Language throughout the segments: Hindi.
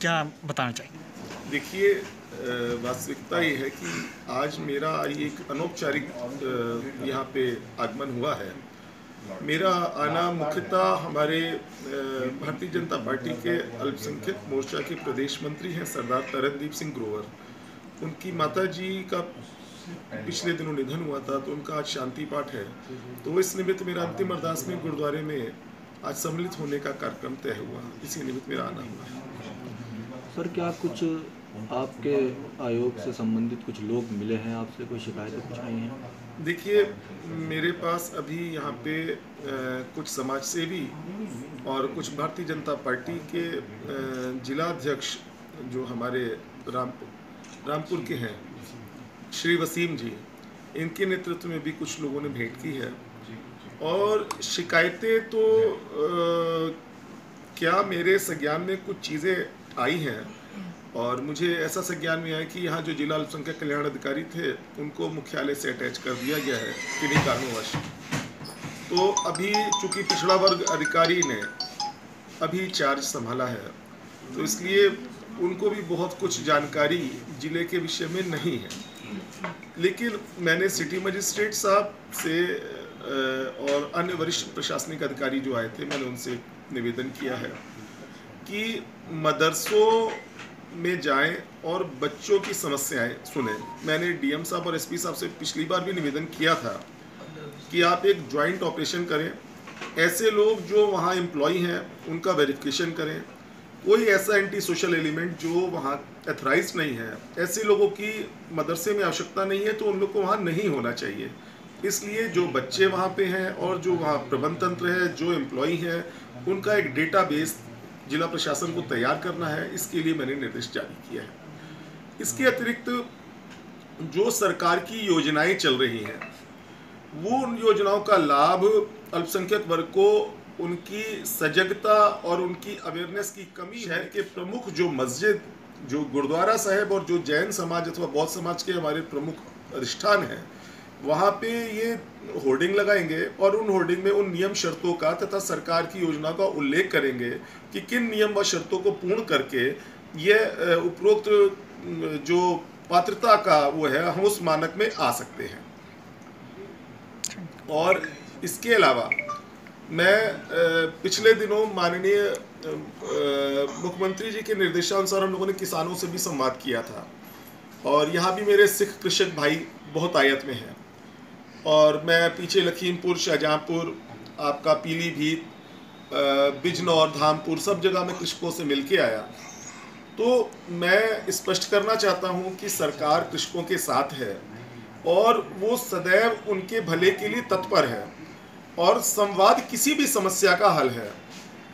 क्या बताना चाहेंगे? देखिए, वास्तविकता ये है कि आज मेरा एक अनौपचारिक यहाँ पे आगमन हुआ है। मेरा आना मुख्यतः हमारे भारतीय जनता पार्टी के अल्पसंख्यक मोर्चा के प्रदेश मंत्री हैं सरदार तरनदीप सिंह ग्रोवर। उनकी माताजी का पिछले दिनों निधन हुआ था, तो उनका आज शांति पाठ है। तो इस निमित्त मेरा अंतिम अरदास में गुरुद्वारे में आज सम्मिलित होने का कार्यक्रम तय हुआ। इसी निमित्त मेरा आना हुआ है। सर, क्या कुछ आपके आयोग से संबंधित कुछ लोग मिले हैं आपसे, कोई शिकायतें कुछ आई हैं? देखिए, मेरे पास अभी यहाँ पे कुछ समाजसेवी और कुछ भारतीय जनता पार्टी के जिला अध्यक्ष जो हमारे रामपुर के हैं, श्री वसीम जी, इनके नेतृत्व में भी कुछ लोगों ने भेंट की है। और शिकायतें तो क्या मेरे संज्ञान में कुछ चीज़ें आई हैं, और मुझे ऐसा संज्ञान में आया कि यहाँ जो जिला अल्पसंख्यक कल्याण अधिकारी थे उनको मुख्यालय से अटैच कर दिया गया है किन्हीं कारणवश। तो अभी चूंकि पिछड़ा वर्ग अधिकारी ने अभी चार्ज संभाला है, तो इसलिए उनको भी बहुत कुछ जानकारी जिले के विषय में नहीं है। लेकिन मैंने सिटी मजिस्ट्रेट साहब से और अन्य वरिष्ठ प्रशासनिक अधिकारी जो आए थे, मैंने उनसे निवेदन किया है कि मदरसों में जाएं और बच्चों की समस्याएं सुनें। मैंने डीएम साहब और एसपी साहब से पिछली बार भी निवेदन किया था कि आप एक ज्वाइंट ऑपरेशन करें, ऐसे लोग जो वहाँ एम्प्लॉय हैं उनका वेरिफिकेशन करें। कोई ऐसा एंटी सोशल एलिमेंट जो वहाँ एथराइज नहीं है, ऐसे लोगों की मदरसे में आवश्यकता नहीं है, तो उन लोग को वहाँ नहीं होना चाहिए। इसलिए जो बच्चे वहाँ पे हैं और जो वहाँ प्रबंध तंत्र है, जो एम्प्लॉय हैं, उनका एक डेटाबेस जिला प्रशासन को तैयार करना है। इसके लिए मैंने निर्देश जारी किया है। इसके अतिरिक्त जो सरकार की योजनाएं चल रही हैं, वो उन योजनाओं का लाभ अल्पसंख्यक वर्ग को उनकी सजगता और उनकी अवेयरनेस की कमी है कि प्रमुख जो मस्जिद, जो गुरुद्वारा साहिब और जो जैन समाज अथवा बौद्ध समाज के हमारे प्रमुख अधिष्ठान हैं, वहाँ पे ये होर्डिंग लगाएंगे और उन होर्डिंग में उन नियम शर्तों का तथा सरकार की योजना का उल्लेख करेंगे कि किन नियम व शर्तों को पूर्ण करके ये उपरोक्त जो पात्रता का वो है, हम उस मानक में आ सकते हैं। और इसके अलावा मैं पिछले दिनों माननीय मुख्यमंत्री जी के निर्देशानुसार हम लोगों ने किसानों से भी संवाद किया था, और यहाँ भी मेरे सिख कृषक भाई बहुत आयत में हैं। और मैं पीछे लखीमपुर, शाहजहाँपुर, आपका पीलीभीत, बिजनौर, धामपुर, सब जगह मैं कृषकों से मिल के आया। तो मैं स्पष्ट करना चाहता हूँ कि सरकार कृषकों के साथ है और वो सदैव उनके भले के लिए तत्पर है, और संवाद किसी भी समस्या का हल है।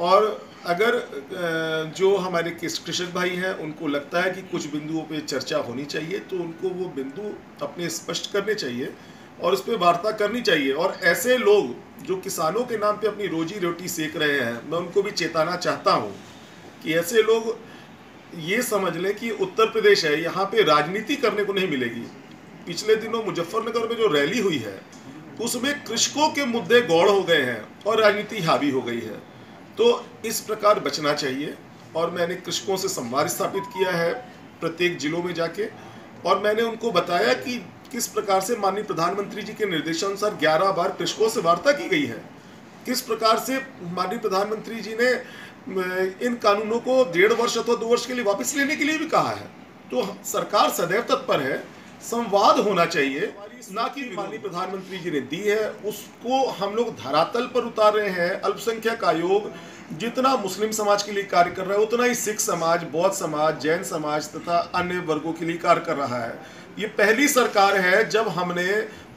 और अगर जो हमारे कृषक भाई हैं उनको लगता है कि कुछ बिंदुओं पे चर्चा होनी चाहिए, तो उनको वो बिंदु अपने स्पष्ट करने चाहिए और उस पर वार्ता करनी चाहिए। और ऐसे लोग जो किसानों के नाम पे अपनी रोजी रोटी सेक रहे हैं, मैं उनको भी चेताना चाहता हूँ कि ऐसे लोग ये समझ लें कि उत्तर प्रदेश है, यहाँ पे राजनीति करने को नहीं मिलेगी। पिछले दिनों मुजफ्फरनगर में जो रैली हुई है, उसमें कृषकों के मुद्दे गौड़ हो गए हैं और राजनीति हावी हो गई है। तो इस प्रकार बचना चाहिए। और मैंने कृषकों से संवाद स्थापित किया है प्रत्येक जिलों में जाके, और मैंने उनको बताया कि किस प्रकार से माननीय प्रधानमंत्री जी के निर्देशानुसार 11 बार कृषकों से वार्ता की गई है, किस प्रकार से माननीय प्रधानमंत्री जी ने इन कानूनों को 1.5 वर्ष अथवा 2 वर्ष के लिए वापस लेने के लिए भी कहा है। तो सरकार सदैव तत्पर है, संवाद होना चाहिए, ना कि माननीय प्रधानमंत्री जी ने दी है उसको हम लोग धरातल पर उतार रहे हैं। अल्पसंख्यक आयोग जितना मुस्लिम समाज के लिए कार्य कर रहा है, उतना ही सिख समाज, बौद्ध समाज, जैन समाज तथा अन्य वर्गों के लिए कार्य कर रहा है। ये पहली सरकार है जब हमने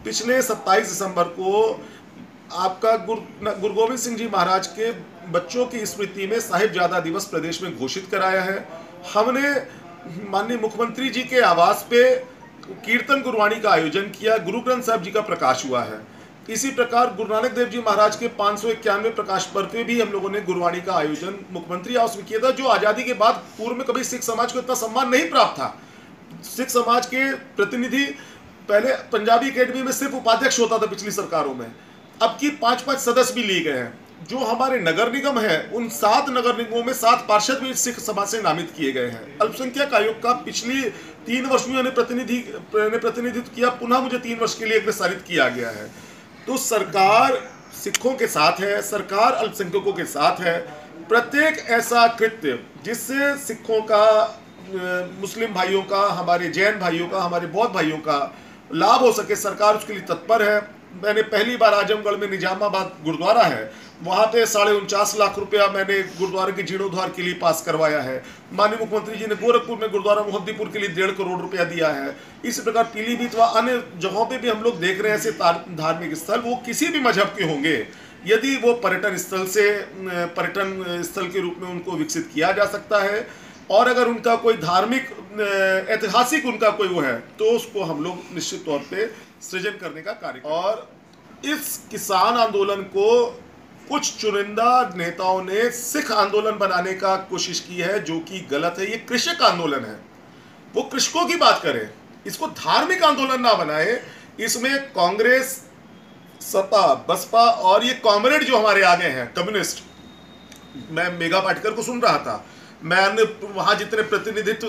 पिछले 27 दिसंबर को आपका गुरु गोविंद सिंह जी महाराज के बच्चों की स्मृति में साहिबजादा दिवस प्रदेश में घोषित कराया है। हमने माननीय मुख्यमंत्री जी के आवास पे कीर्तन गुरबाणी का आयोजन किया, गुरु ग्रंथ साहिब जी का प्रकाश हुआ है। इसी प्रकार गुरु नानक देव जी महाराज के 591 प्रकाश पर्व पे भी हम लोगों ने गुरबाणी का आयोजन मुख्यमंत्री आवास में किया था, जो आज़ादी के बाद पूर्व में कभी सिख समाज को इतना सम्मान नहीं प्राप्त था। सिख समाज के प्रतिनिधि पहले पंजाबी अकेडमी में सिर्फ उपाध्यक्ष होता था पिछली सरकारों में, अब की 5-5 सदस्य भी लिए गए हैं। जो हमारे नगर निगम है उन 7 नगर निगमों में 7 पार्षद भी सिख समाज से नामित किए गए हैं। अल्पसंख्यक आयोग का पिछली 3 वर्ष में प्रतिनिधित्व किया, पुनः मुझे 3 वर्ष के लिए अग्रसारित किया गया है। तो सरकार सिखों के साथ है, सरकार अल्पसंख्यकों के साथ है। प्रत्येक ऐसा कृत्य जिससे सिखों का, मुस्लिम भाइयों का, हमारे जैन भाइयों का, हमारे बौद्ध भाइयों का लाभ हो सके, सरकार उसके लिए तत्पर है। मैंने पहली बार आजमगढ़ में निजामाबाद गुरुद्वारा है, वहाँ पे 49.5 लाख रुपया मैंने गुरुद्वारे के जीर्णोद्धार के लिए पास करवाया है। माननीय मुख्यमंत्री जी ने गोरखपुर में गुरुद्वारा मोहद्दीपुर के लिए 1.5 करोड़ रुपया दिया है। इसी प्रकार पीलीभीत व अन्य जगहों पे भी हम लोग देख रहे हैं ऐसे धार्मिक स्थल, वो किसी भी मजहब के होंगे, यदि वो पर्यटन स्थल के रूप में उनको विकसित किया जा सकता है, और अगर उनका कोई धार्मिक ऐतिहासिक उनका कोई वो है, तो उसको हम लोग निश्चित तौर पे सृजन करने का कार्य। और इस किसान आंदोलन को कुछ चुनिंदा नेताओं ने सिख आंदोलन बनाने का कोशिश की है, जो कि गलत है। ये कृषक आंदोलन है, वो कृषकों की बात करें, इसको धार्मिक आंदोलन ना बनाए। इसमें कांग्रेस, सपा, बसपा और ये कॉमरेड जो हमारे आगे हैं कम्युनिस्ट, मैं मेघा पाटकर को सुन रहा था, मैं वहाँ जितने प्रतिनिधित्व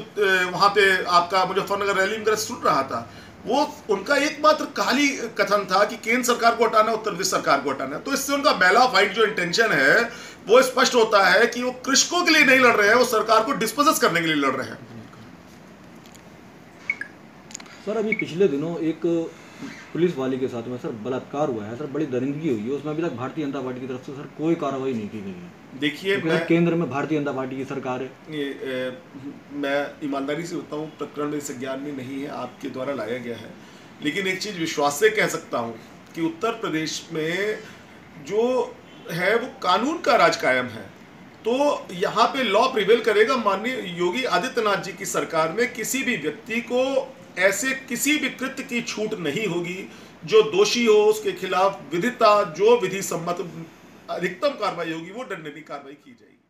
वहाँ पे आपका मुजफ्फरनगर रैली वगैरह सुन रहा था, वो उनका एकमात्र खाली कथन था कि केंद्र सरकार को हटाना, उत्तर प्रदेश सरकार को हटाना। तो इससे उनका बैला फाइट जो इंटेंशन है वो स्पष्ट होता है कि वो कृषकों के लिए नहीं लड़ रहे हैं, वो सरकार को डिस्पोजेस करने के लिए लड़ रहे हैं। सर अभी पिछले दिनों एक पुलिस वाले के साथ में सर बलात्कार हुआ है सर, बड़ी दरिंदगी हुई है, उसमें अभी तक भारतीय जनता पार्टी की तरफ से सर कोई कार्रवाई नहीं की गई है। देखिए, केंद्र में भारतीय जनता पार्टी की सरकार है। मैं ईमानदारी से बताऊं, प्रकरण मेरे संज्ञान में नहीं है, आपके द्वारा लाया गया है। लेकिन एक चीज़ विश्वास से कह सकता हूं कि उत्तर प्रदेश में जो है वो कानून का राज कायम है, तो यहाँ पे लॉ प्रिवेल करेगा। माननीय योगी आदित्यनाथ जी की सरकार में किसी भी व्यक्ति को ऐसे किसी भी कृत्य की छूट नहीं होगी। जो दोषी हो उसके खिलाफ विधिता जो विधि सम्मत अधिकतम कार्रवाई होगी, वो दंडनीय कार्रवाई की जाएगी।